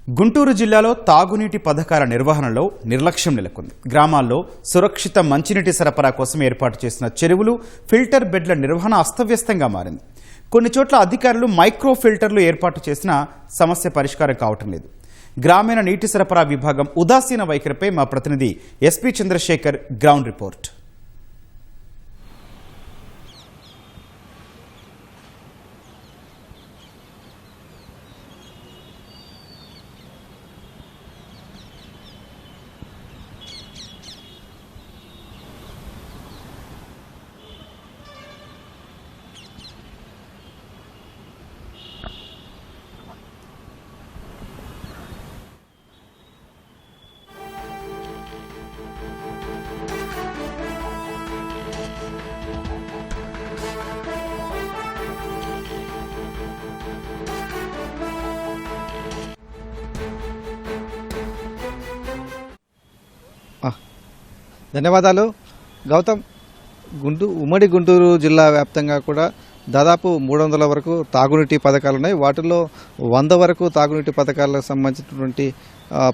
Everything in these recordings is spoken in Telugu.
గుంటూరు జిల్లాలో తాగునీటి పథకాల నిర్వహణలో నిర్లక్ష్యం నెలకొంది. గ్రామాల్లో సురక్షిత మంచినీటి సరఫరా కోసం ఏర్పాటు చేసిన చెరువులు, ఫిల్టర్ బెడ్ల నిర్వహణ అస్తవ్యస్తంగా మారింది. కొన్ని చోట్ల అధికారులు మైక్రో ఫిల్టర్లు ఏర్పాటు చేసినా సమస్య పరిష్కారం కావటం లేదు. గ్రామీణ నీటి సరఫరా విభాగం ఉదాసీన వైఖరిపై మా ప్రతినిధి ఎస్పీ చంద్రశేఖర్ గ్రౌండ్ రిపోర్ట్. ధన్యవాదాలు గౌతమ్. ఉమ్మడి గుంటూరు జిల్లా వ్యాప్తంగా కూడా దాదాపు 300 వరకు తాగునీటి పథకాలు ఉన్నాయి. వాటిల్లో 100 వరకు తాగునీటి పథకాలకు సంబంధించినటువంటి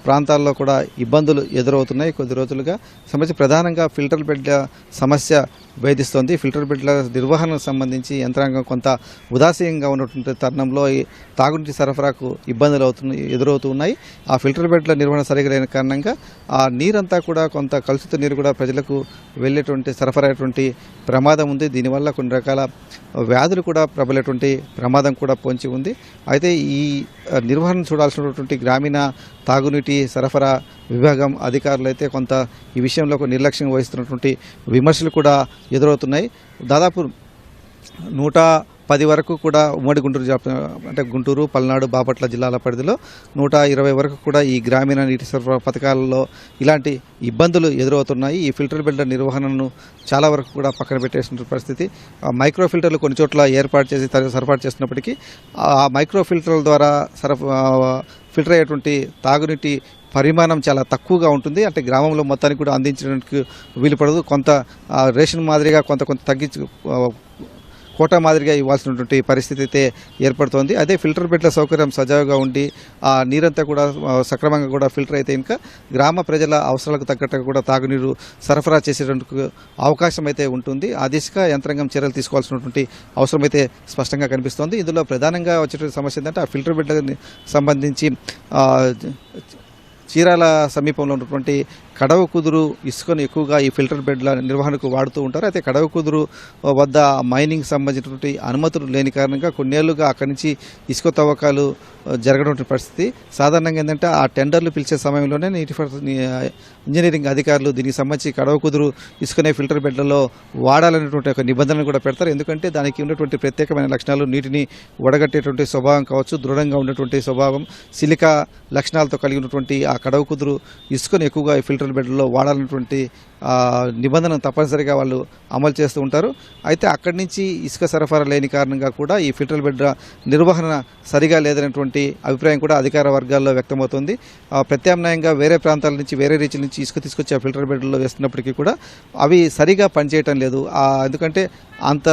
ప్రాంతాల్లో కూడా ఇబ్బందులు ఎదురవుతున్నాయి. కొద్ది రోజులుగా సంబంధించి ప్రధానంగా ఫిల్టర్ బెడ్ల సమస్య వేధిస్తోంది. ఫిల్టర్ బెడ్ల నిర్వహణకు సంబంధించి యంత్రాంగం కొంత ఉదాసీనంగా ఉన్నటువంటి తరుణంలో ఈ తాగునీటి సరఫరాకు ఇబ్బందులు ఎదురవుతున్నాయి. ఆ ఫిల్టర్ బెడ్ల నిర్వహణ సరిగా లేని కారణంగా ఆ నీరంతా కూడా కొంత కలుషిత నీరు కూడా ప్రజలకు వెళ్ళేటువంటి సరఫరా అయ్యేటువంటి ప్రమాదం ఉంది. దీనివల్ల కొన్ని రకాల వ్యాధులు కూడా ప్రబలేటువంటి ప్రమాదం కూడా పొంచి ఉంది. అయితే ఈ నిర్వహణ చూడాల్సినటువంటి గ్రామీణ తాగునీటి సరఫరా విభాగం అధికారులు అయితే కొంత ఈ విషయంలో నిర్లక్ష్యం వహిస్తున్నటువంటి విమర్శలు కూడా ఎదురవుతున్నాయి. దాదాపు 110 వరకు కూడా ఉమ్మడి గుంటూరు అంటే గుంటూరు, పల్నాడు, బాపట్ల జిల్లాల పరిధిలో 120 వరకు కూడా ఈ గ్రామీణ నీటి సరఫరా పథకాలలో ఇలాంటి ఇబ్బందులు ఎదురవుతున్నాయి. ఈ ఫిల్టర్ బెడ్ల నిర్వహణను చాలా వరకు కూడా పక్కన పెట్టేసిన పరిస్థితి. మైక్రో ఫిల్టర్లు కొన్ని చోట్ల ఏర్పాటు చేసి సరఫరా చేస్తున్నప్పటికీ ఆ మైక్రో ఫిల్టర్ల ద్వారా ఫిల్టర్ అయ్యేటువంటి తాగునీటి పరిమాణం చాలా తక్కువగా ఉంటుంది. అంటే గ్రామంలో మొత్తానికి కూడా అందించడానికి వీలు పడదు. కొంత రేషన్ మాదిరిగా కొంత తగ్గించి కోటా మాదిరిగా ఇవ్వాల్సినటువంటి పరిస్థితి అయితే ఏర్పడుతోంది. అదే ఫిల్టర్ బెడ్ల సౌకర్యం సజావుగా ఉండి ఆ నీరంతా కూడా సక్రమంగా కూడా ఫిల్టర్ అయితే ఇంకా గ్రామ ప్రజల అవసరాలకు తగ్గట్టుగా కూడా తాగునీరు సరఫరా చేసేందుకు అవకాశం అయితే ఉంటుంది. ఆ దిశగా యంత్రాంగం చర్యలు తీసుకోవాల్సినటువంటి అవసరం అయితే స్పష్టంగా కనిపిస్తోంది. ఇందులో ప్రధానంగా వచ్చేటువంటి సమస్య ఏంటంటే ఆ ఫిల్టర్ బెడ్లకు సంబంధించి చీరాల సమీపంలో ఉన్నటువంటి కడవ కుదురు ఇసుకను ఎక్కువగా ఈ ఫిల్టర్ బెడ్ల నిర్వహణకు వాడుతూ ఉంటారు. అయితే కడవ కుదురు వద్ద మైనింగ్ సంబంధించినటువంటి అనుమతులు లేని కారణంగా కొన్నేళ్లుగా అక్కడి నుంచి ఇసుక తవ్వకాలు జరగడం పరిస్థితి. సాధారణంగా ఏంటంటే ఆ టెండర్లు పిలిచే సమయంలోనే ఇంజనీరింగ్ అధికారులు దీనికి సంబంధించి కడవ కుదురు ఇసుకనే ఫిల్టర్ బెడ్లలో వాడాలనేటువంటి ఒక నిబంధనలు కూడా పెడతారు. ఎందుకంటే దానికి ఉన్నటువంటి ప్రత్యేకమైన లక్షణాలు నీటిని వడగట్టేటువంటి స్వభావం కావచ్చు, దృఢంగా ఉన్నటువంటి స్వభావం, సిలికా లక్షణాలతో కలిగి ఉన్నటువంటి ఆ కడవ కుదురు ఇసుకను ఎక్కువగా ఫిల్టర్ బెడ్లలో వాడాలన్నటువంటి నిబంధన తప్పనిసరిగా వాళ్ళు అమలు చేస్తూ ఉంటారు. అయితే అక్కడి నుంచి ఇసుక సరఫరా లేని కారణంగా కూడా ఈ ఫిల్టర్ బెడ్ నిర్వహణ సరిగా లేదనేటువంటి అభిప్రాయం కూడా అధికార వర్గాల్లో వ్యక్తమవుతుంది. ప్రత్యామ్నాయంగా వేరే ప్రాంతాల నుంచి వేరే రీచ్ల నుంచి ఇసుక తీసుకొచ్చి ఆ ఫిల్టర్ బెడ్లలో వేస్తున్నప్పటికీ కూడా అవి సరిగా పనిచేయటం లేదు. ఎందుకంటే అంత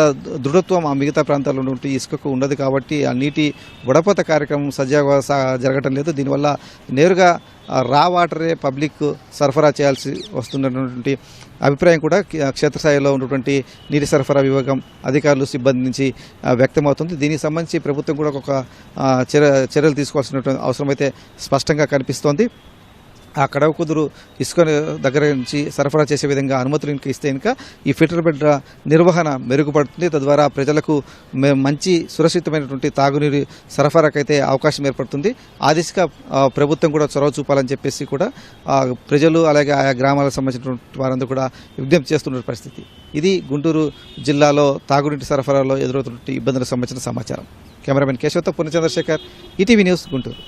దృఢత్వం ఆ మిగతా ప్రాంతాల్లో ఉన్నటువంటి ఇసుకకు ఉండదు కాబట్టి ఆ నీటి వడపోత కార్యక్రమం సజావుగా జరగటం లేదు. దీనివల్ల నేరుగా రా వాటరే పబ్లిక్ సరఫరా చేయాల్సి వస్తున్నటువంటి అభిప్రాయం కూడా క్షేత్రస్థాయిలో ఉన్నటువంటి నీటి సరఫరా విభాగం అధికారులు, సిబ్బంది నుంచి వ్యక్తమవుతుంది. దీనికి సంబంధించి ప్రభుత్వం కూడా ఒక చర్యలు తీసుకోవాల్సిన అవసరం అయితే స్పష్టంగా కనిపిస్తోంది. ఆ కడవ కుదురు ఇసుక దగ్గర నుంచి సరఫరా చేసే విధంగా అనుమతులు ఇస్తే ఇంకా ఈ ఫిల్టర్ బెడ్ నిర్వహణ మెరుగుపడుతుంది. తద్వారా ప్రజలకు మంచి సురక్షితమైనటువంటి తాగునీరు సరఫరాకైతే అవకాశం ఏర్పడుతుంది. ఆ దిశగా ప్రభుత్వం కూడా చొరవ చూపాలని చెప్పేసి కూడా ప్రజలు అలాగే ఆయా గ్రామాలకు సంబంధించినటువంటి వారందరూ కూడా విజ్ఞప్తి చేస్తున్న పరిస్థితి. ఇది గుంటూరు జిల్లాలో తాగునీటి సరఫరాలో ఎదురవుతున్న ఇబ్బందులకు సంబంధించిన సమాచారం. కెమెరామెన్ కేశవతో పూర్ణ చంద్రశేఖర్, ఈటీవీ న్యూస్, గుంటూరు.